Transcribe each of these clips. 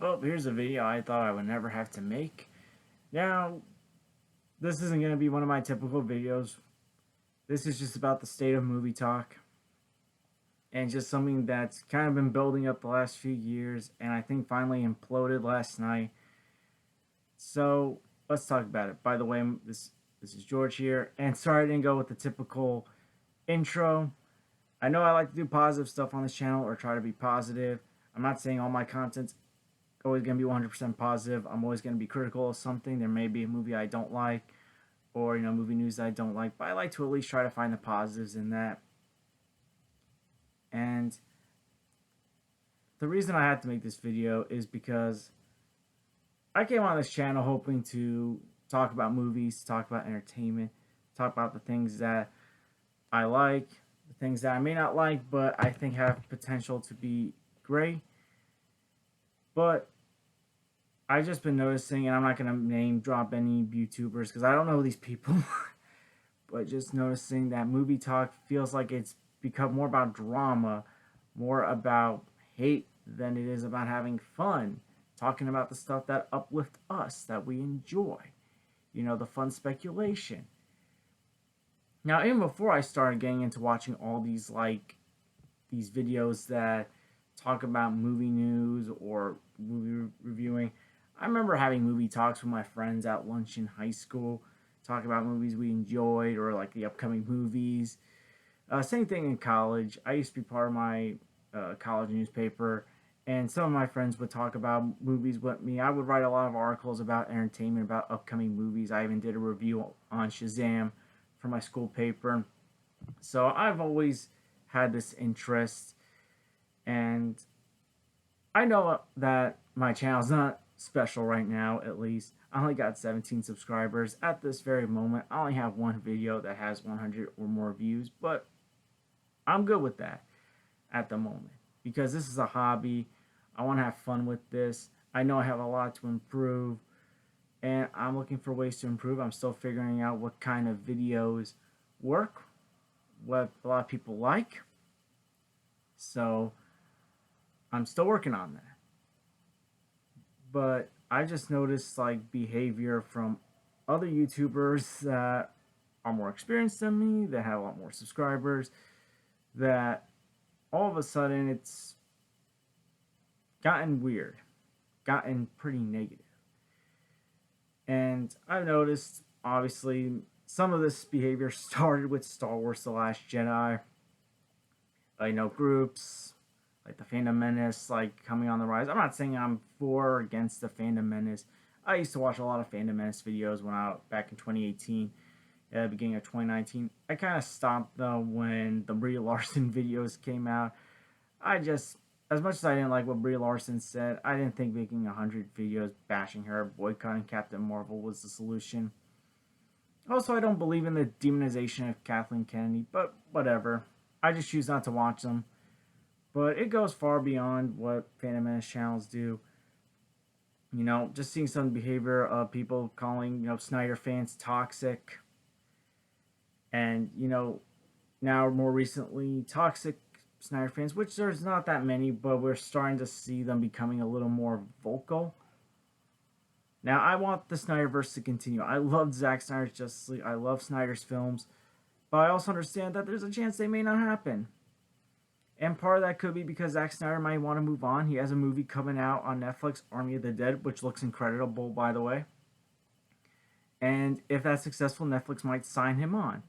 Oh, here's a video I thought I would never have to make. Now, this isn't going to be one of my typical videos. This is just about the state of movie talk. And just something that's kind of been building up the last few years. And I think finally imploded last night. So, let's talk about it. By the way, this is George here. And sorry I didn't go with the typical intro. I know I like to do positive stuff on this channel or try to be positive. I'm not saying all my content's always going to be 100% positive. I'm always going to be critical of something. There may be a movie I don't like or, movie news that I don't like, but I like to at least try to find the positives in that. And the reason I had to make this video is because I came on this channel hoping to talk about movies, talk about entertainment, talk about the things that I like, the things that I may not like, but I think have potential to be great. But I've just been noticing, and I'm not going to name drop any YouTubers because I don't know these people, but just noticing that movie talk feels like it's become more about drama, more about hate than it is about having fun, talking about the stuff that uplift us, that we enjoy, the fun speculation. Now, even before I started getting into watching all these videos that talk about movie news or movie reviewing, I remember having movie talks with my friends at lunch in high school, talking about movies we enjoyed or like the upcoming movies. Same thing in college. I used to be part of my college newspaper, and some of my friends would talk about movies with me. I would write a lot of articles about entertainment, about upcoming movies. I even did a review on Shazam for my school paper. So I've always had this interest, and I know that my channel's not special right now, at least. I only got 17 subscribers. At this very moment, I only have one video that has 100 or more views, but I'm good with that at the moment because this is a hobby. I want to have fun with this. I know I have a lot to improve, and I'm looking for ways to improve. I'm still figuring out what kind of videos work, what a lot of people like. So I'm still working on that. But I just noticed behavior from other YouTubers that are more experienced than me, that have a lot more subscribers, that all of a sudden it's gotten weird, gotten pretty negative. And I've noticed, obviously, some of this behavior started with Star Wars The Last Jedi. I know groups like the Phantom Menace coming on the rise. I'm not saying I'm for or against the Phantom Menace. I used to watch a lot of Phantom Menace videos back in 2018, at the beginning of 2019. I kind of stopped though when the Brie Larson videos came out. As much as I didn't like what Brie Larson said, I didn't think making 100 videos bashing her, boycotting Captain Marvel was the solution. Also, I don't believe in the demonization of Kathleen Kennedy, but whatever. I just choose not to watch them. But it goes far beyond what Phantom Menace channels do. Just seeing some behavior of people calling, Snyder fans toxic. And, now more recently, toxic Snyder fans, which there's not that many, but we're starting to see them becoming a little more vocal. Now, I want the Snyderverse to continue. I love Zack Snyder's Justice League. I love Snyder's films. But I also understand that there's a chance they may not happen. And part of that could be because Zack Snyder might want to move on. He has a movie coming out on Netflix, Army of the Dead, which looks incredible, by the way. And if that's successful, Netflix might sign him on.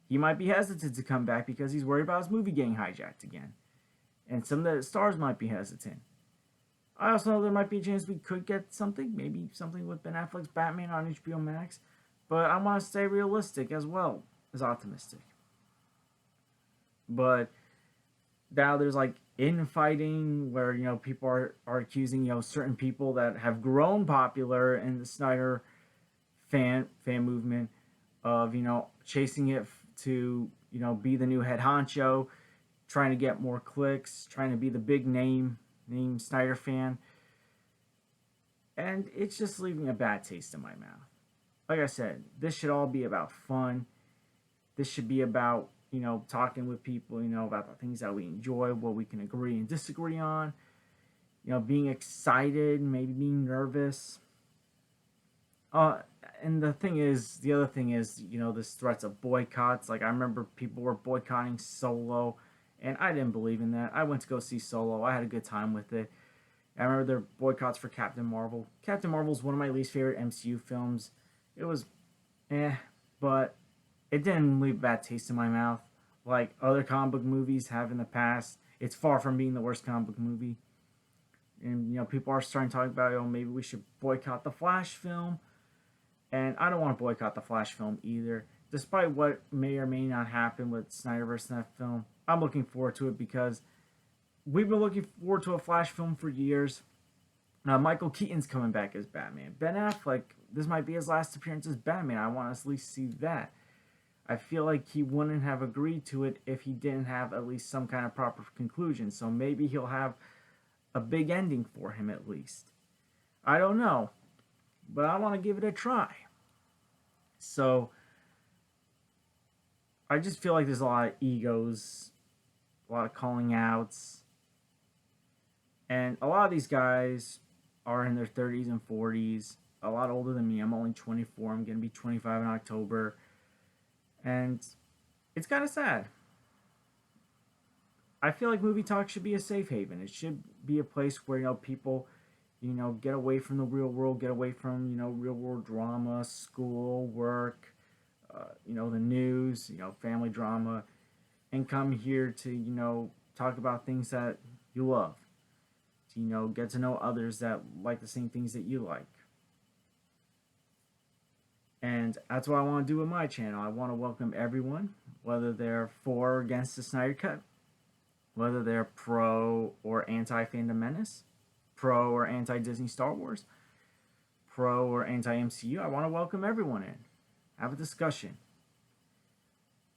He might be hesitant to come back because he's worried about his movie getting hijacked again. And some of the stars might be hesitant. I also know there might be a chance we could get something, maybe something with Ben Affleck's Batman on HBO Max. But I want to stay realistic as well as optimistic. But now there's infighting where people are accusing certain people that have grown popular in the Snyder fan movement of chasing it to be the new head honcho, trying to get more clicks, trying to be the big name Snyder fan, and it's just leaving a bad taste in my mouth. Like I said, this should all be about fun. This should be about talking with people, about the things that we enjoy, what we can agree and disagree on. being excited, maybe being nervous. Uh, and the other thing is, this threats of boycotts. Like I remember people were boycotting Solo, and I didn't believe in that. I went to go see Solo. I had a good time with it. I remember there were boycotts for Captain Marvel. Captain Marvel's one of my least favorite MCU films. It was but it didn't leave a bad taste in my mouth like other comic book movies have in the past. It's far from being the worst comic book movie. And people are starting to talk about, maybe we should boycott the Flash film. And I don't want to boycott the Flash film either. Despite what may or may not happen with Snyderverse in that film, I'm looking forward to it because we've been looking forward to a Flash film for years. Michael Keaton's coming back as Batman. Ben Affleck, this might be his last appearance as Batman. I want to at least see that. I feel like he wouldn't have agreed to it if he didn't have at least some kind of proper conclusion. So maybe he'll have a big ending for him at least. I don't know, but I want to give it a try. So I just feel like there's a lot of egos, a lot of calling outs, and a lot of these guys are in their 30s and 40s, a lot older than me. I'm only 24. I'm going to be 25 in October. And it's kind of sad. I feel like movie talk should be a safe haven. It should be a place where people, get away from the real world, get away from real world drama, school, work, the news, family drama, and come here to talk about things that you love. To get to know others that like the same things that you like. And that's what I want to do with my channel. I want to welcome everyone, whether they're for or against the Snyder Cut, whether they're pro or anti fandom Menace, pro or anti Disney Star Wars, pro or anti MCU. I want to welcome everyone in. Have a discussion.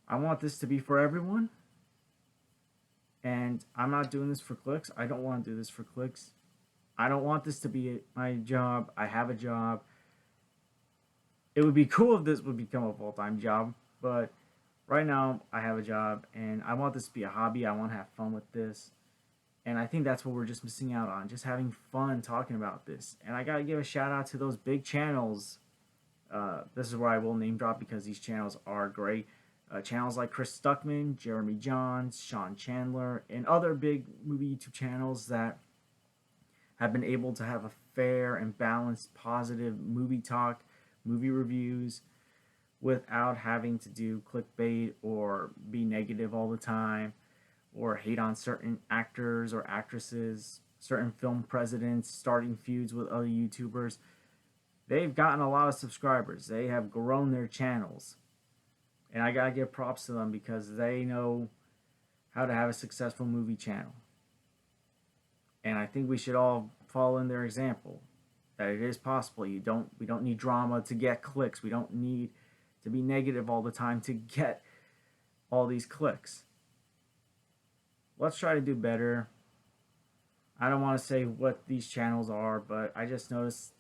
I want this to be for everyone. And I'm not doing this for clicks. I don't want to do this for clicks. I don't want this to be my job. I have a job. It would be cool if this would become a full-time job, but right now I have a job and I want this to be a hobby. I want to have fun with this. And I think that's what we're just missing out on, just having fun talking about this. And I got to give a shout out to those big channels. This is where I will name drop because these channels are great. Channels like Chris Stuckman, Jeremy Johns, Sean Chandler, and other big movie YouTube channels that have been able to have a fair and balanced, positive movie talk, movie reviews, without having to do clickbait or be negative all the time or hate on certain actors or actresses, certain film presidents, starting feuds with other YouTubers. They've gotten a lot of subscribers. They have grown their channels. And I gotta give props to them because they know how to have a successful movie channel. And I think we should all follow in their example. That it is possible. We don't need drama to get clicks. We don't need to be negative all the time to get all these clicks. Let's try to do better. I don't want to say what these channels are, but I just noticed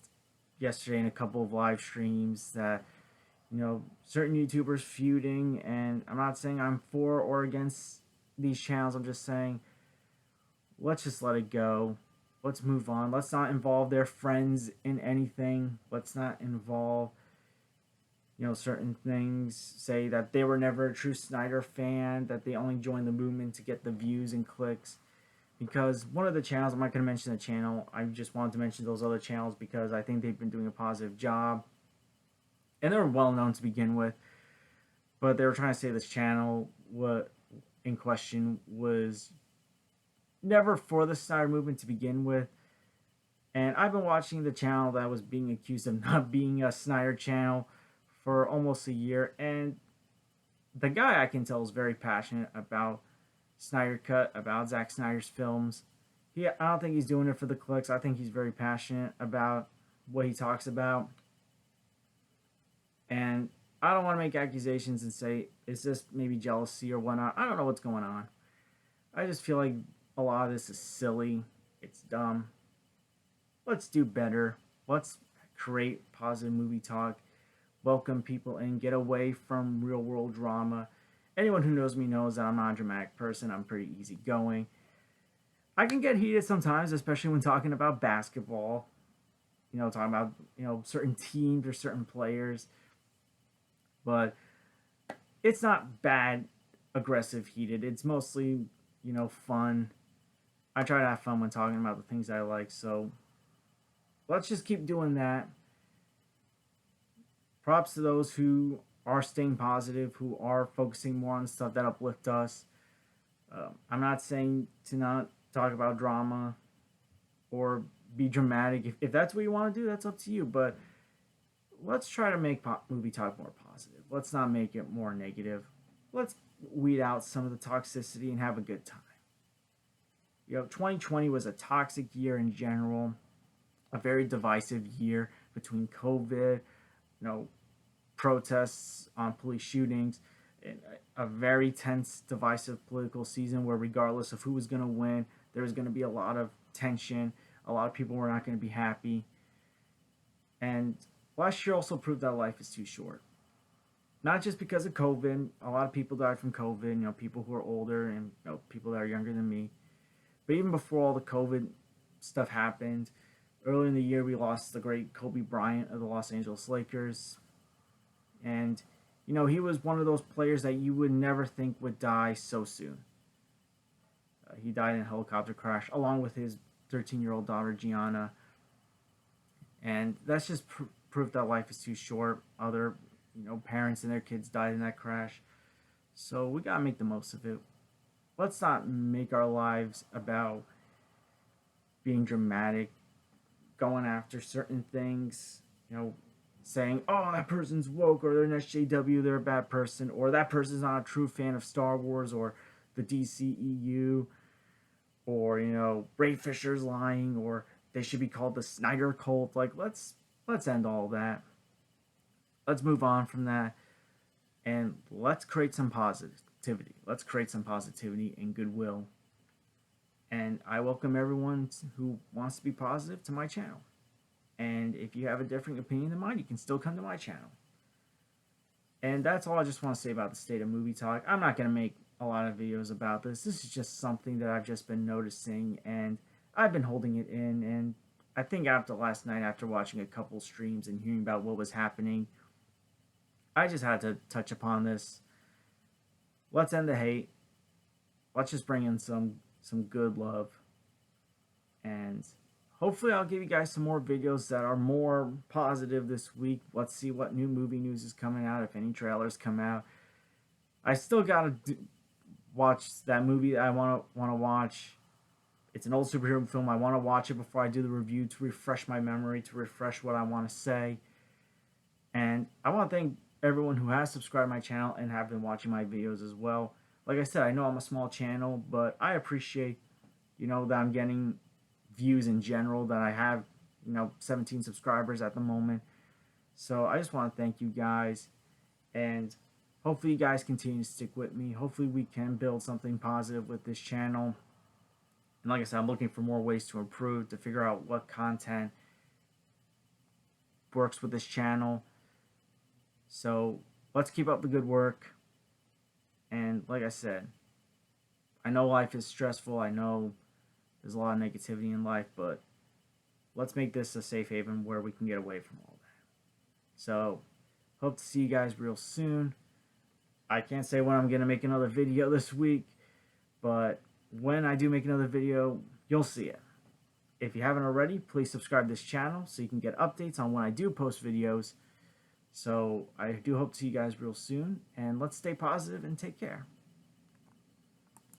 yesterday in a couple of live streams that certain YouTubers feuding, and I'm not saying I'm for or against these channels. I'm just saying let's just let it go. Let's move on. Let's not involve their friends in anything. Let's not involve certain things. Say that they were never a true Snyder fan, that they only joined the movement to get the views and clicks. Because one of the channels, I'm not going to mention the channel, I just wanted to mention those other channels because I think they've been doing a positive job. And they're well known to begin with, but they were trying to say this channel in question was never for the Snyder movement to begin with. And I've been watching the channel that was being accused of not being a Snyder channel for almost a year, and the guy, I can tell, is very passionate about Snyder Cut, about Zack Snyder's films. I don't think he's doing it for the clicks. I think he's very passionate about what he talks about. And I don't want to make accusations and say, is this maybe jealousy or whatnot? I don't know what's going on. I just feel like a lot of this is silly. It's dumb. Let's do better. Let's create positive movie talk. Welcome people in. Get away from real world drama. Anyone who knows me knows that I'm not a dramatic person. I'm pretty easygoing. I can get heated sometimes, especially when talking about basketball. Talking about certain teams or certain players, but it's not bad, aggressive, heated. It's mostly fun. I try to have fun when talking about the things I like, so let's just keep doing that. Props to those who are staying positive, who are focusing more on stuff that uplift us. I'm not saying to not talk about drama or be dramatic. If that's what you want to do, that's up to you. But let's try to make movie talk more positive. Let's not make it more negative. Let's weed out some of the toxicity and have a good time. 2020 was a toxic year in general, a very divisive year between COVID, protests on police shootings, and a very tense, divisive political season where, regardless of who was going to win, there was going to be a lot of tension. A lot of people were not going to be happy. And last year also proved that life is too short. Not just because of COVID. A lot of people died from COVID. People who are older and people that are younger than me. But even before all the COVID stuff happened, early in the year we lost the great Kobe Bryant of the Los Angeles Lakers. And, he was one of those players that you would never think would die so soon. He died in a helicopter crash along with his 13-year-old daughter, Gianna. And that's just proof that life is too short. Other, parents and their kids died in that crash. So we got to make the most of it. Let's not make our lives about being dramatic, going after certain things, saying, oh, that person's woke, or they're an SJW, they're a bad person, or that person's not a true fan of Star Wars or the DCEU, or, Ray Fisher's lying, or they should be called the Snyder Cult. Like, let's end all that. Let's move on from that, and let's create some positivity. Let's create some positivity and goodwill. And I welcome everyone who wants to be positive to my channel. And if you have a different opinion than mine, you can still come to my channel. And that's all I just want to say about the state of movie talk. I'm not going to make a lot of videos about this. This is just something that I've just been noticing, and I've been holding it in. And I think after last night, after watching a couple streams and hearing about what was happening, I just had to touch upon this. Let's end the hate. Let's just bring in some good love. And hopefully I'll give you guys some more videos that are more positive this week. Let's see what new movie news is coming out, if any trailers come out. I still gotta watch that movie that I want to watch. It's an old superhero film. I want to watch it before I do the review to refresh my memory, to refresh what I want to say. And I want to thank everyone who has subscribed to my channel and have been watching my videos as well. Like I said, I know I'm a small channel, but I appreciate, that I'm getting views in general, that I have, 17 subscribers at the moment. So I just want to thank you guys, and hopefully you guys continue to stick with me. Hopefully we can build something positive with this channel. And like I said, I'm looking for more ways to improve, to figure out what content works with this channel. So let's keep up the good work. And like I said, I know life is stressful. I know there's a lot of negativity in life, but let's make this a safe haven where we can get away from all that. So hope to see you guys real soon. I can't say when I'm going to make another video this week, but when I do make another video, you'll see it. If you haven't already, please subscribe to this channel so you can get updates on when I do post videos. So I do hope to see you guys real soon, and let's stay positive and take care.